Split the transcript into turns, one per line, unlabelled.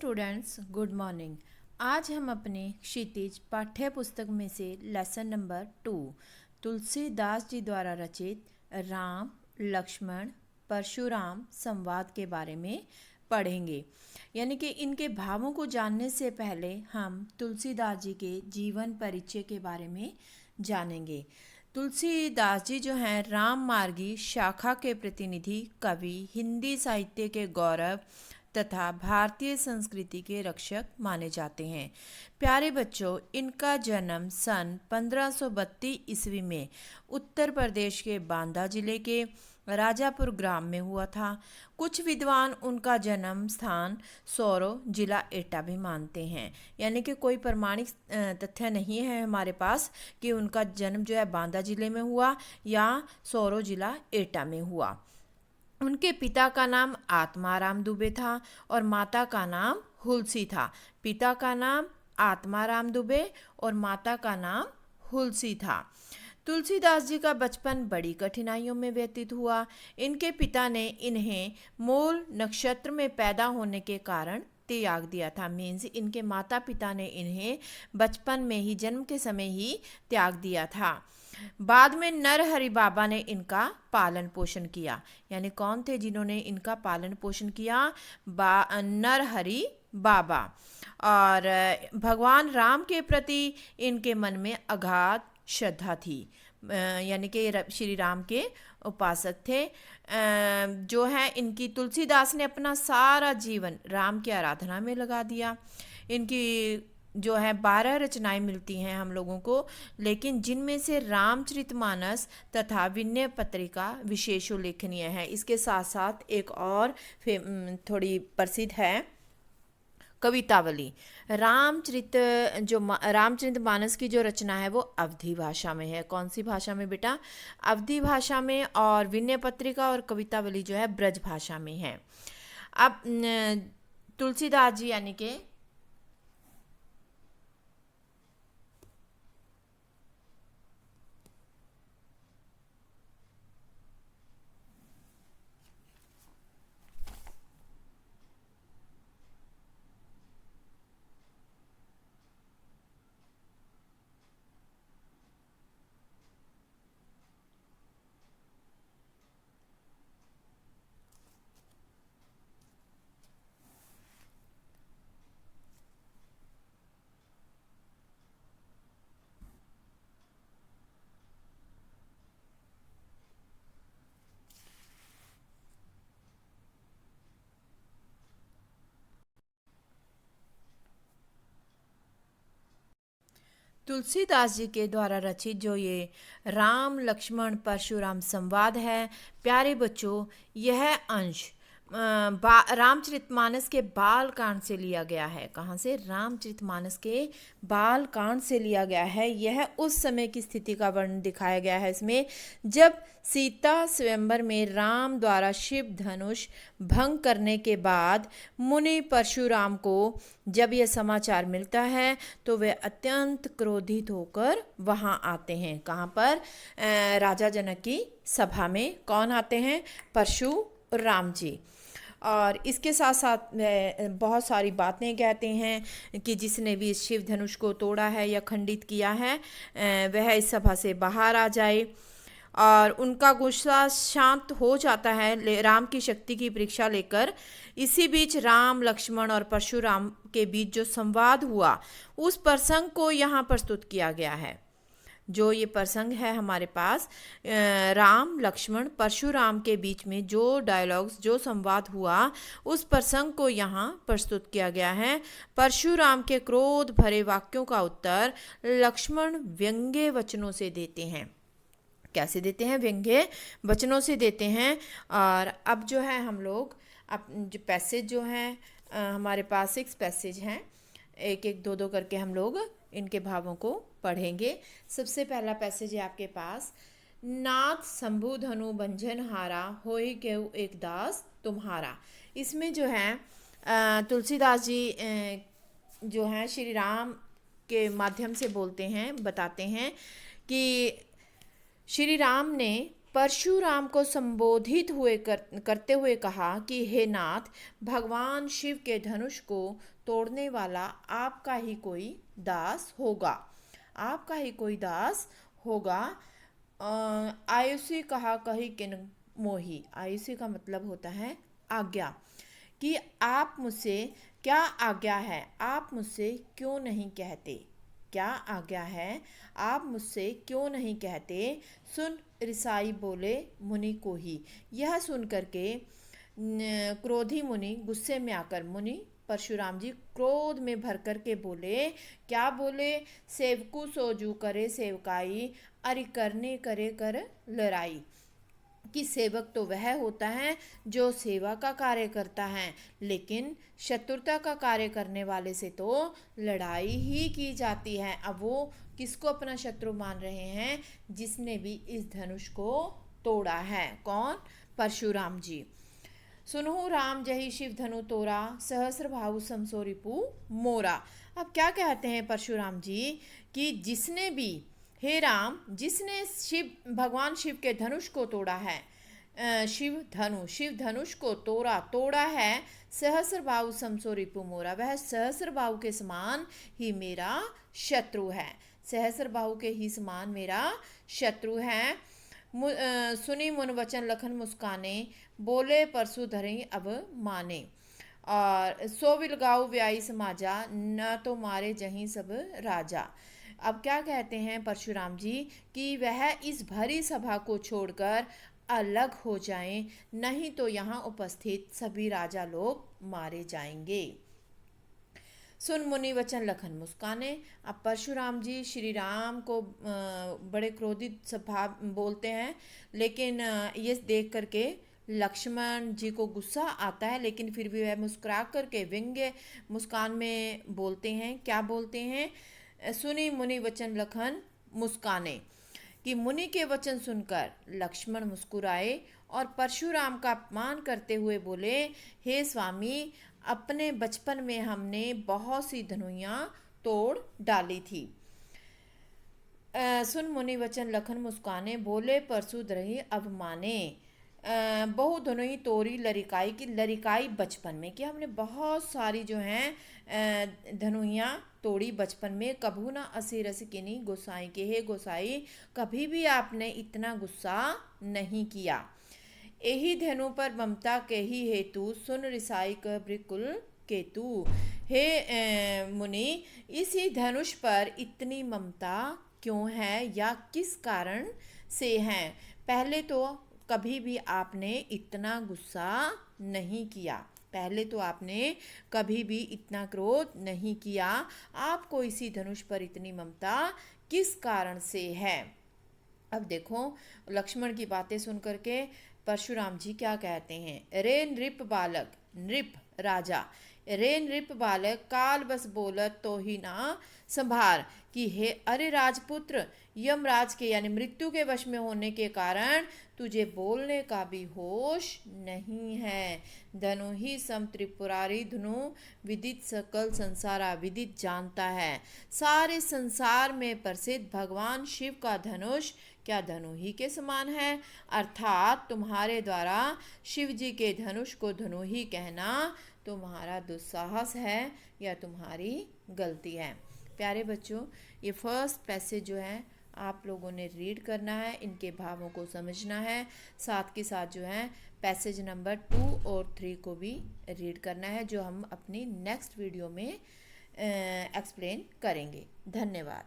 Students, good morning. आज हम अपने क्षितिज पाठ्य पुस्तक में से लेसन नंबर 2 तुलसीदास जी द्वारा रचित राम लक्ष्मण परशुराम संवाद के बारे में पढ़ेंगे। यानी कि इनके भावों को जानने से पहले हम तुलसीदास जी के जीवन परिचय के बारे में जानेंगे। तुलसीदास जी जो हैं राम मार्गी शाखा के प्रतिनिधि कवि, हिंदी साहित्य के गौरव तथा भारतीय संस्कृति के रक्षक माने जाते हैं। प्यारे बच्चों, इनका जन्म सन 1532 ईस्वी में उत्तर प्रदेश के बांदा जिले के राजापुर ग्राम में हुआ था। कुछ विद्वान उनका जन्म स्थान सौरो जिला एटा भी मानते हैं। यानी कि कोई प्रमाणिक तथ्य नहीं है हमारे पास कि उनका जन्म जो है बांदा जिले में हुआ या सौरो जिला एटा में हुआ। उनके पिता का नाम आत्माराम दुबे था और माता का नाम हुलसी था। पिता का नाम आत्माराम दुबे और माता का नाम हुलसी था। तुलसीदास जी का बचपन बड़ी कठिनाइयों में व्यतीत हुआ। इनके पिता ने इन्हें मूल नक्षत्र में पैदा होने के कारण त्याग दिया था। मीन्स इनके माता पिता ने इन्हें बचपन में ही, जन्म के समय ही त्याग दिया था। बाद में नरहरि बाबा ने इनका पालन पोषण किया। यानी कौन थे जिन्होंने इनका पालन पोषण किया? नरहरि बाबा। और भगवान राम के प्रति इनके मन में अगाध श्रद्धा थी। यानी कि श्री राम के उपासक थे। जो है इनकी तुलसीदास ने अपना सारा जीवन राम की आराधना में लगा दिया। इनकी जो है 12 रचनाएं मिलती हैं हम लोगों को, लेकिन जिनमें से रामचरितमानस तथा विनय पत्रिका विशेष उल्लेखनीय है। इसके साथ साथ एक और थोड़ी प्रसिद्ध है कवितावली। रामचरितमानस की जो रचना है वो अवधी भाषा में है। कौन सी भाषा में बेटा? अवधी भाषा में। और विनय पत्रिका और कवितावली जो है ब्रज भाषा में है। अब तुलसीदास जी यानी कि तुलसीदास जी के द्वारा रचित जो ये राम लक्ष्मण परशुराम संवाद है, प्यारे बच्चों, यह अंश रामचरितमानस के बाल कांड से लिया गया है। कहाँ से? रामचरितमानस के बाल कांड से लिया गया है। यह उस समय की स्थिति का वर्णन दिखाया गया है इसमें, जब सीता स्वयंवर में राम द्वारा शिव धनुष भंग करने के बाद मुनि परशुराम को जब यह समाचार मिलता है तो वे अत्यंत क्रोधित होकर वहाँ आते हैं। कहाँ पर? राजा जनक की सभा में। कौन आते हैं? परशुराम जी। और इसके साथ साथ बहुत सारी बातें कहते हैं कि जिसने भी इस शिव धनुष को तोड़ा है या खंडित किया है वह इस सभा से बाहर आ जाए। और उनका गुस्सा शांत हो जाता है राम की शक्ति की परीक्षा लेकर। इसी बीच राम लक्ष्मण और परशुराम के बीच जो संवाद हुआ उस प्रसंग को यहाँ प्रस्तुत किया गया है। जो ये प्रसंग है हमारे पास, राम लक्ष्मण परशुराम के बीच में जो डायलॉग्स, जो संवाद हुआ, उस प्रसंग को यहाँ प्रस्तुत किया गया है। परशुराम के क्रोध भरे वाक्यों का उत्तर लक्ष्मण व्यंग्य वचनों से देते हैं। कैसे देते हैं? व्यंग्य वचनों से देते हैं। और अब जो है हम लोग जो पैसेज जो हैं हमारे पास 6 पैसेज हैं, एक एक दो दो करके हम लोग इनके भावों को पढ़ेंगे। सबसे पहला पैसेज है आपके पास, नाथ शंभु धनु बंझन हारा, होई केहू एक दास तुम्हारा। इसमें जो है तुलसीदास जी जो हैं श्री राम के माध्यम से बोलते हैं, बताते हैं कि श्री राम ने परशुराम को संबोधित करते हुए कहा कि हे नाथ, भगवान शिव के धनुष को तोड़ने वाला आपका ही कोई दास होगा, आपका ही कोई दास होगा। आयुषी कहा कही किन मोही, आयुषी का मतलब होता है आज्ञा, कि आप मुझसे क्या आज्ञा है, आप मुझसे क्यों नहीं कहते, क्या आज्ञा है, आप मुझसे क्यों नहीं कहते। सुन ऋषाई बोले मुनि को ही। यह सुन करके क्रोधी मुनि गुस्से में आकर, मुनि परशुराम जी क्रोध में भर कर के बोले, क्या बोले, सेवकु सोजू करे सेवकाई, अरि करने करे कर लड़ाई, कि सेवक तो वह होता है जो सेवा का कार्य करता है, लेकिन शत्रुता का कार्य करने वाले से तो लड़ाई ही की जाती है। अब वो किसको अपना शत्रु मान रहे हैं, जिसने भी इस धनुष को तोड़ा है। कौन? परशुराम जी। सुनहु राम जही शिव धनु तोरा, सहस्र भाऊ समसो रिपु मोरा। अब क्या कहते हैं परशुराम जी, कि जिसने भी, हे राम, जिसने भगवान शिव के धनुष को तोड़ा है, शिव धनुष को तोड़ा है, सहस्र बाहु समसो रिपु मोरा, वह सहस्र बाहु के समान ही मेरा शत्रु है, सहस्र बाहु के ही समान मेरा शत्रु है। सुनी मुन वचन लखन मुस्काने, बोले परसु धरे अब माने, और सो विलगाऊ व्याई समाजा, न तो मारे जहीं सब राजा। अब क्या कहते हैं परशुराम जी, कि वह इस भरी सभा को छोड़कर अलग हो जाएं, नहीं तो यहाँ उपस्थित सभी राजा लोग मारे जाएंगे। सुन मुनि वचन लखन मुस्काने। अब परशुराम जी श्री राम को बड़े क्रोधित स्वभाव बोलते हैं, लेकिन ये देख करके लक्ष्मण जी को गुस्सा आता है, लेकिन फिर भी वह मुस्कुरा करके व्यंग्य मुस्कान में बोलते हैं। क्या बोलते हैं? सुनी मुनि वचन लखन मुस्काने, कि मुनि के वचन सुनकर लक्ष्मण मुस्कुराए और परशुराम का अपमान करते हुए बोले, हे स्वामी, अपने बचपन में हमने बहुत सी धनुइयाँ तोड़ डाली थी। सुन मुनि वचन लखन मुस्काने, बोले परसु द्रही अब माने। बहु धनुई तोरी लरिकाई, की लरिकाई बचपन में, कि हमने बहुत सारी जो हैं धनुइयाँ तोड़ी बचपन में। कभू ना असी रस किनी गोसाई के, हे गोसाई, कभी भी आपने इतना गुस्सा नहीं किया। यही धनु पर ममता के ही हेतु, सुन रिसाई क ब्रिकुल केतु। हे मुनि, इसी धनुष पर इतनी ममता क्यों है, या किस कारण से है? पहले तो कभी भी आपने इतना गुस्सा नहीं किया, पहले तो आपने कभी भी इतना क्रोध नहीं किया, आपको इसी धनुष पर इतनी ममता किस कारण से है? अब देखो लक्ष्मण की बातें सुन करके परशुराम जी क्या कहते हैं। रे नृप बालक, नृप राजा, रे नृप बालक, काल बस बोलत तो ही ना संभार, कि हे अरे राजपुत्र, यमराज के यानी मृत्यु के वश में होने के कारण तुझे बोलने का भी होश नहीं है। धनु ही सम त्रिपुरारी धनु, विदित सकल संसारा, विदित जानता है सारे संसार में प्रसिद्ध भगवान शिव का धनुष क्या धनु ही के समान है। अर्थात तुम्हारे द्वारा शिव जी के धनुष को धनु ही कहना तुम्हारा दुस्साहस है या तुम्हारी गलती है। प्यारे बच्चों, ये फर्स्ट पैसेज जो है आप लोगों ने रीड करना है, इनके भावों को समझना है, साथ के साथ जो है पैसेज नंबर 2 और 3 को भी रीड करना है, जो हम अपनी नेक्स्ट वीडियो में एक्सप्लेन करेंगे। धन्यवाद।